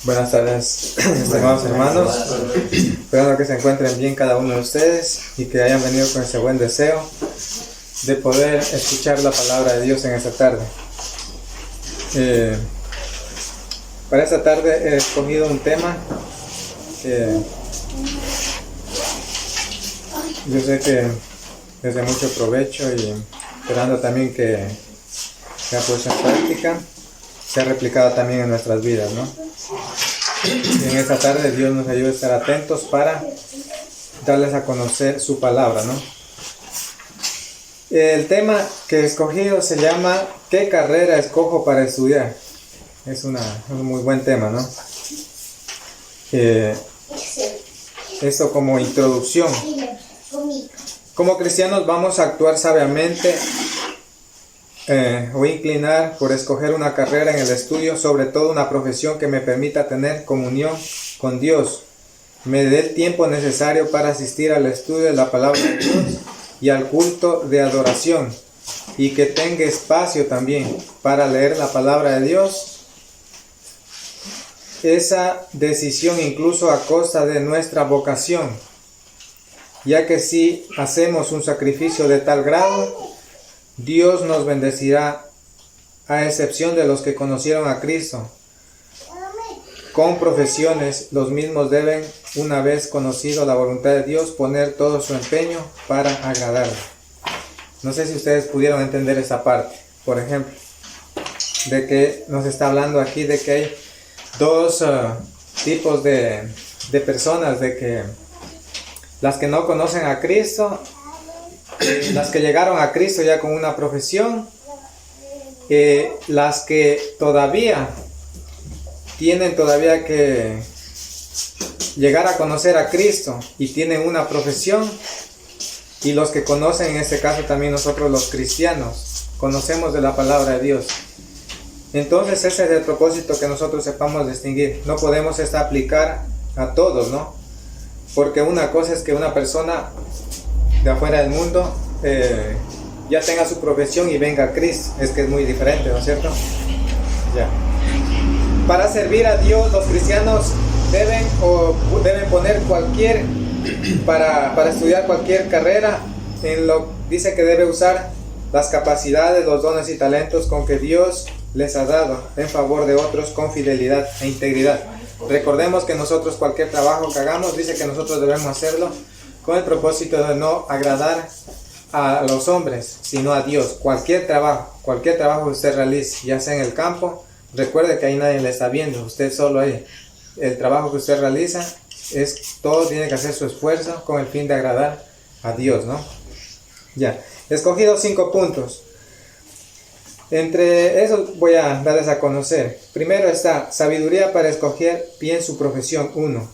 Buenas tardes, estimados hermanos. Esperando que se encuentren bien cada uno de ustedes y que hayan venido con ese buen deseo de poder escuchar la palabra de Dios en esta tarde. Para esta tarde he escogido un tema que yo sé que es de mucho provecho y esperando también que sea puesto en práctica, sea replicado también en nuestras vidas, ¿no? Y en esta tarde Dios nos ayude a estar atentos para darles a conocer su palabra, ¿no? El tema que he escogido se llama ¿qué carrera escojo para estudiar? Es un muy buen tema, ¿no? Esto como introducción. Como cristianos vamos a actuar sabiamente o inclinar por escoger una carrera en el estudio, sobre todo una profesión que me permita tener comunión con Dios, me dé el tiempo necesario para asistir al estudio de la palabra de Dios y al culto de adoración, y que tenga espacio también para leer la palabra de Dios. Esa decisión incluso a costa de nuestra vocación, ya que si hacemos un sacrificio de tal grado, Dios nos bendecirá, a excepción de los que conocieron a Cristo con profesiones. Los mismos deben, una vez conocido la voluntad de Dios, poner todo su empeño para agradarle. No sé si ustedes pudieron entender esa parte, por ejemplo, de que nos está hablando aquí de que hay dos tipos de personas, de que las que no conocen a Cristo, las que llegaron a Cristo ya con una profesión, las que todavía tienen que llegar a conocer a Cristo y tienen una profesión, y los que conocen, en este caso también nosotros los cristianos, conocemos de la palabra de Dios. Entonces ese es el propósito, que nosotros sepamos distinguir. No podemos aplicar a todos, ¿no? Porque una cosa es que una persona de afuera del mundo ya tenga su profesión y venga a Cristo. Es que es muy diferente, ¿no es cierto? Ya. Para servir a Dios, los cristianos deben poner para estudiar cualquier carrera, dice que debe usar las capacidades, los dones y talentos con que Dios les ha dado en favor de otros con fidelidad e integridad. Recordemos que nosotros, cualquier trabajo que hagamos, dice que nosotros debemos hacerlo con el propósito de no agradar a los hombres, sino a Dios. Cualquier trabajo que usted realice, ya sea en el campo, recuerde que ahí nadie le está viendo, usted solo ahí. El trabajo que usted realiza, todo tiene que hacer su esfuerzo con el fin de agradar a Dios, ¿no? Ya, he escogido 5 puntos. Entre esos voy a darles a conocer. Primero está sabiduría para escoger bien su profesión, 1.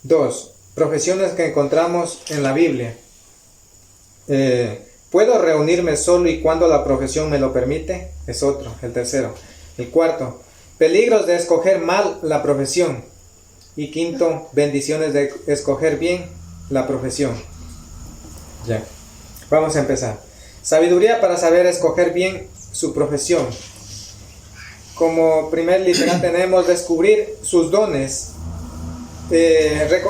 2. Profesiones que encontramos en la Biblia. ¿Puedo reunirme solo y cuando la profesión me lo permite? Es otro, el tercero. El 4. Peligros de escoger mal la profesión. Y 5. Bendiciones de escoger bien la profesión. Ya. Vamos a empezar. Sabiduría para saber escoger bien su profesión. Como primer literal tenemos descubrir sus dones.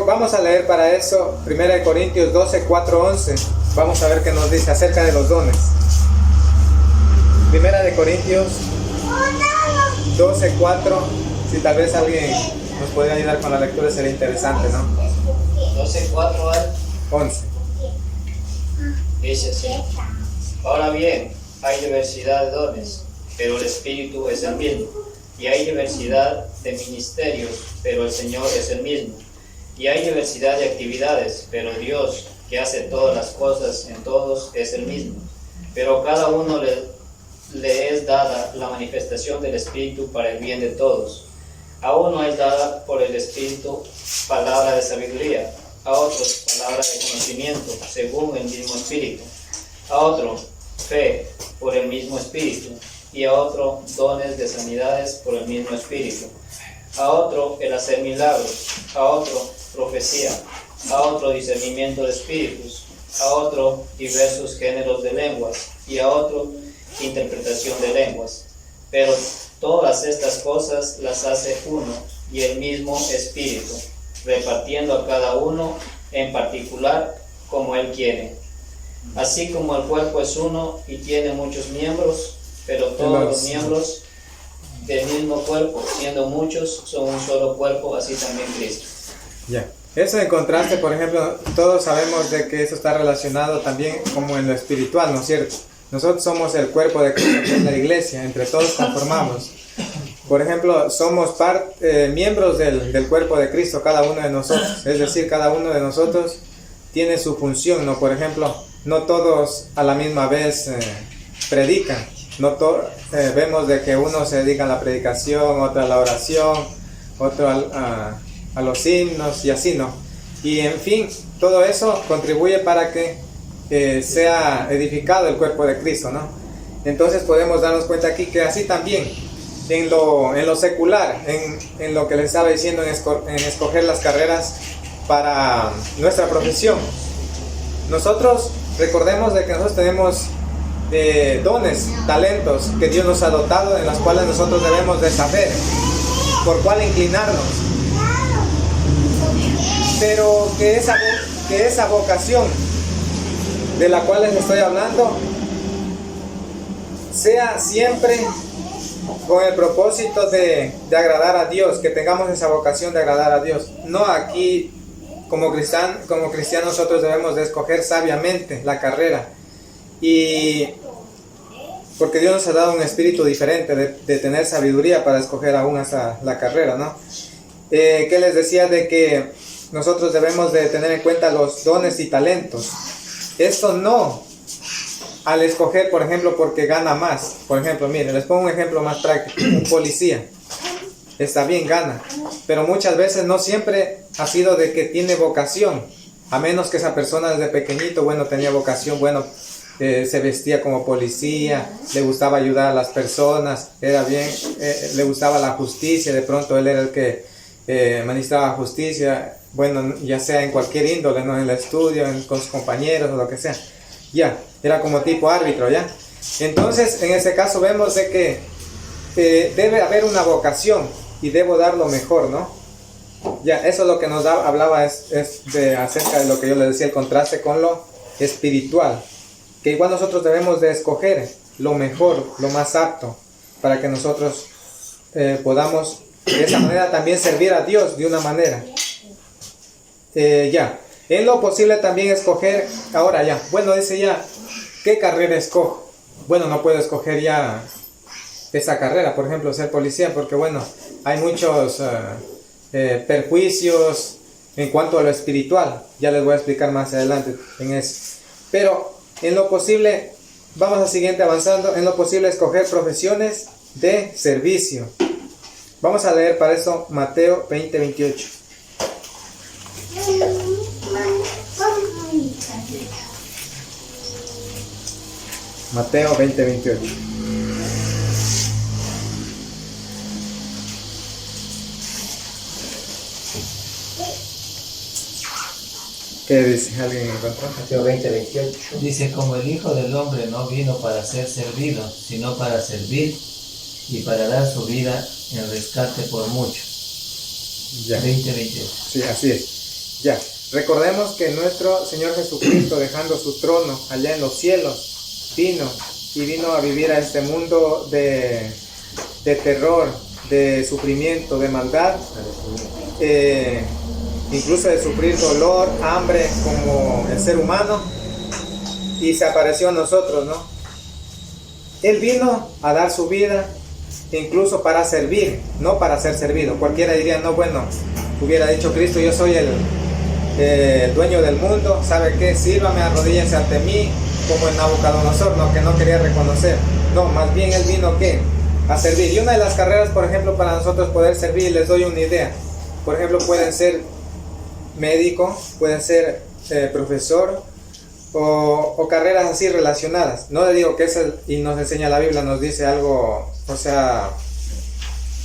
Vamos a leer para eso 1 Corintios 12, 4, 11. Vamos a ver qué nos dice acerca de los dones. 1 Corintios 12, 4. Si tal vez alguien nos puede ayudar con la lectura, sería interesante, ¿no? 12, 4 al 11. Dice así: ahora bien, hay diversidad de dones, pero el Espíritu es el mismo. Y hay diversidad de ministerios, pero el Señor es el mismo. Y hay diversidad de actividades, pero Dios, que hace todas las cosas en todos, es el mismo. Pero cada uno le es dada la manifestación del Espíritu para el bien de todos. A uno es dada por el Espíritu palabra de sabiduría, a otros palabra de conocimiento, según el mismo Espíritu, a otro fe por el mismo Espíritu, y a otro dones de sanidades por el mismo Espíritu, a otro el hacer milagros, a otro profecía, a otro discernimiento de espíritus, a otro diversos géneros de lenguas, y a otro interpretación de lenguas. pero todas estas cosas las hace uno y el mismo Espíritu, repartiendo a cada uno en particular como Él quiere. Así como el cuerpo es uno y tiene muchos miembros, pero todos los miembros del mismo cuerpo, siendo muchos, son un solo cuerpo, así también Cristo. Ya. Eso en contraste, por ejemplo, todos sabemos de que eso está relacionado también como en lo espiritual, ¿no es cierto? Nosotros somos el cuerpo de Cristo, que es la iglesia, entre todos conformamos. Por ejemplo, somos miembros del cuerpo de Cristo, cada uno de nosotros. Es decir, cada uno de nosotros tiene su función, ¿no? Por ejemplo, no todos a la misma vez predican. Vemos de que uno se dedica a la predicación, otro a la oración, otro a los himnos y así, ¿no? Y en fin, todo eso contribuye para que sea edificado el cuerpo de Cristo, ¿no? Entonces podemos darnos cuenta aquí que así también en lo secular, en lo que les estaba diciendo, en escoger las carreras para nuestra profesión. Nosotros recordemos de que nosotros tenemos dones, talentos que Dios nos ha dotado, en las cuales nosotros debemos de saber por cuál inclinarnos. Pero que esa vocación de la cual les estoy hablando sea siempre con el propósito de agradar a Dios, que tengamos esa vocación de agradar a Dios. No aquí, como cristianos nosotros debemos de escoger sabiamente la carrera, y porque Dios nos ha dado un espíritu diferente de tener sabiduría para escoger aún hasta la carrera, ¿no? Que les decía de que nosotros debemos de tener en cuenta los dones y talentos. Esto no al escoger, por ejemplo, porque gana más. Por ejemplo, miren, les pongo un ejemplo más práctico. Un policía, está bien, gana, pero muchas veces no siempre ha sido de que tiene vocación, a menos que esa persona desde pequeñito, bueno, tenía vocación, bueno, se vestía como policía, le gustaba ayudar a las personas, era bien, le gustaba la justicia, de pronto él era el que administraba justicia, bueno, ya sea en cualquier índole, ¿no? En el estudio, con sus compañeros o lo que sea, ya, era como tipo árbitro, ya. Entonces, en ese caso vemos de que debe haber una vocación y debo dar lo mejor, ¿no? Ya, eso es lo que nos hablaba acerca de lo que yo les decía, el contraste con lo espiritual, que igual nosotros debemos de escoger lo mejor, lo más apto, para que nosotros podamos de esa manera también servir a Dios de una manera. Ya, en lo posible también escoger, ahora ya, bueno, dice ya, ¿qué carrera escojo? Bueno, no puedo escoger ya esa carrera, por ejemplo, ser policía, porque bueno, hay muchos perjuicios en cuanto a lo espiritual, ya les voy a explicar más adelante en eso, pero en lo posible, vamos al siguiente avanzando, en lo posible escoger profesiones de servicio. Vamos a leer para eso Mateo 20:28. Mateo 20:28. ¿Qué dice? ¿Alguien encontró? Mateo 20:28. Dice, como el Hijo del Hombre no vino para ser servido, sino para servir y para dar su vida en rescate por muchos. Ya. 20:28. Sí, así es. Ya. Recordemos que nuestro Señor Jesucristo, dejando su trono allá en los cielos, vino a vivir a este mundo de terror, de sufrimiento, de maldad, incluso de sufrir dolor, hambre como el ser humano, y se apareció a nosotros, ¿no? Él vino a dar su vida incluso para servir, no para ser servido. Cualquiera diría, no, bueno, hubiera dicho Cristo, yo soy el dueño del mundo, ¿sabe qué? Sírvame, arrodíllense ante mí, como el Nabucodonosor, ¿no? Que no quería reconocer. No, más bien él vino, ¿qué? A servir. Y una de las carreras, por ejemplo, para nosotros poder servir, les doy una idea. Por ejemplo, pueden ser médico, pueden ser profesor, o carreras así relacionadas. No le digo que es y nos enseña la Biblia, nos dice algo, o sea,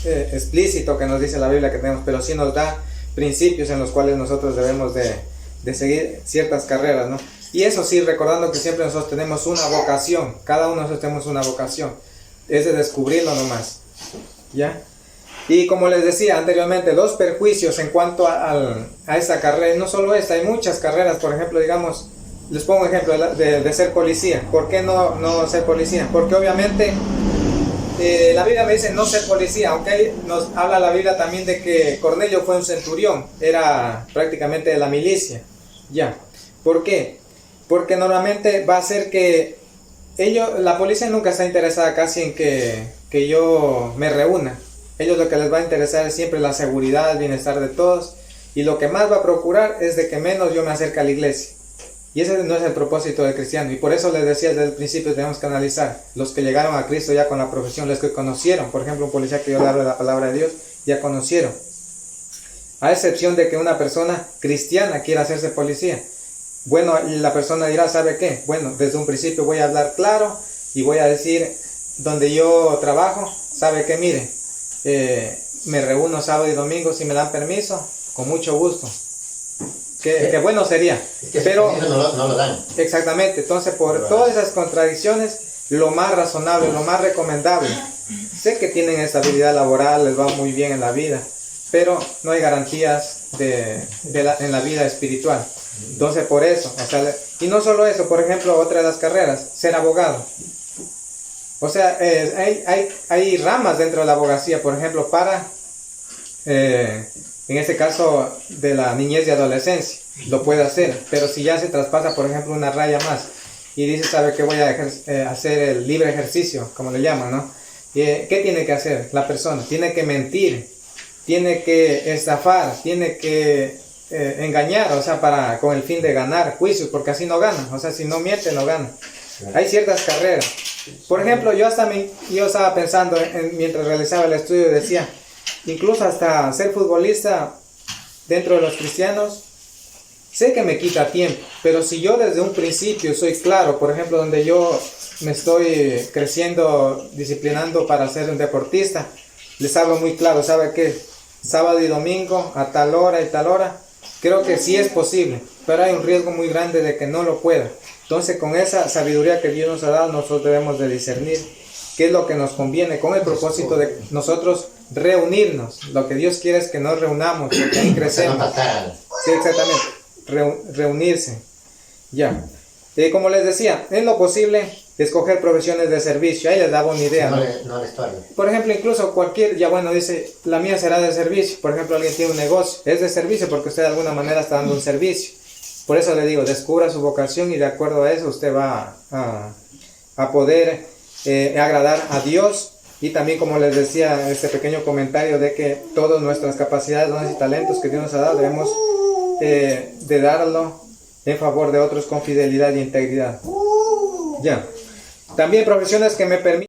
explícito que nos dice la Biblia que tenemos, pero sí nos da principios en los cuales nosotros debemos de seguir ciertas carreras, ¿no? Y eso sí, recordando que siempre nosotros tenemos una vocación, cada uno de nosotros tenemos una vocación. es de descubrirlo nomás, ¿ya? Y como les decía anteriormente, los perjuicios en cuanto a esta carrera, no solo esta, hay muchas carreras. Por ejemplo, digamos, les pongo un ejemplo de ser policía. ¿Por qué no ser policía? Porque obviamente la Biblia me dice no ser policía, aunque nos habla la Biblia también de que Cornelio fue un centurión, era prácticamente de la milicia, ¿ya? ¿Por qué? Porque normalmente va a ser que la policía nunca está interesada casi en que yo me reúna. Ellos lo que les va a interesar es siempre la seguridad, el bienestar de todos, y lo que más va a procurar es de que menos yo me acerque a la iglesia. Y ese no es el propósito del cristiano, y por eso les decía desde el principio, tenemos que analizar los que llegaron a Cristo ya con la profesión, los que conocieron. Por ejemplo, un policía que yo le hablo de la palabra de Dios, ya conocieron, a excepción de que una persona cristiana quiera hacerse policía. Bueno, y la persona dirá, ¿sabe qué? Bueno, desde un principio voy a hablar claro y voy a decir donde yo trabajo, ¿sabe qué? Mire, me reúno sábado y domingo, si me dan permiso, con mucho gusto. Que bueno sería, pero no lo dan. Exactamente. Entonces, por todas esas contradicciones, lo más razonable, lo más recomendable, sé que tienen estabilidad laboral, les va muy bien en la vida, pero no hay garantías en la vida espiritual. Entonces, por eso, o sea, y no solo eso, por ejemplo, otra de las carreras, ser abogado. O sea, hay ramas dentro de la abogacía, por ejemplo, para, en este caso, de la niñez y adolescencia, lo puede hacer, pero si ya se traspasa, por ejemplo, una raya más, y dice, ¿sabe qué? Voy a hacer el libre ejercicio, como le llaman, ¿no? ¿Qué tiene que hacer la persona? Tiene que mentir, tiene que estafar, tiene que engañar, o sea, con el fin de ganar juicios, porque así no gana, o sea, si no miente, no gana. Hay ciertas carreras. Por ejemplo, yo estaba pensando mientras realizaba el estudio, decía, incluso hasta ser futbolista dentro de los cristianos, sé que me quita tiempo, pero si yo desde un principio soy claro, por ejemplo, donde yo me estoy creciendo, disciplinando para ser un deportista, les hablo muy claro, ¿sabe qué? Sábado y domingo, a tal hora y tal hora, creo que sí es posible, pero hay un riesgo muy grande de que no lo pueda. Entonces, con esa sabiduría que Dios nos ha dado, nosotros debemos de discernir qué es lo que nos conviene, con el propósito de nosotros reunirnos. Lo que Dios quiere es que nos reunamos, porque ahí crecemos. Sí, exactamente, reunirse. Ya. Como les decía, en lo posible, escoger profesiones de servicio. Ahí les daba una idea, ¿no? Por ejemplo, incluso dice, la mía será de servicio. Por ejemplo, alguien tiene un negocio, es de servicio porque usted de alguna manera está dando un servicio. Por eso le digo, descubra su vocación y de acuerdo a eso usted va a poder agradar a Dios. Y también, como les decía, este pequeño comentario de que todas nuestras capacidades, dones y talentos que Dios nos ha dado, debemos de darlo en favor de otros con fidelidad y integridad. Ya. También profesiones que me permiten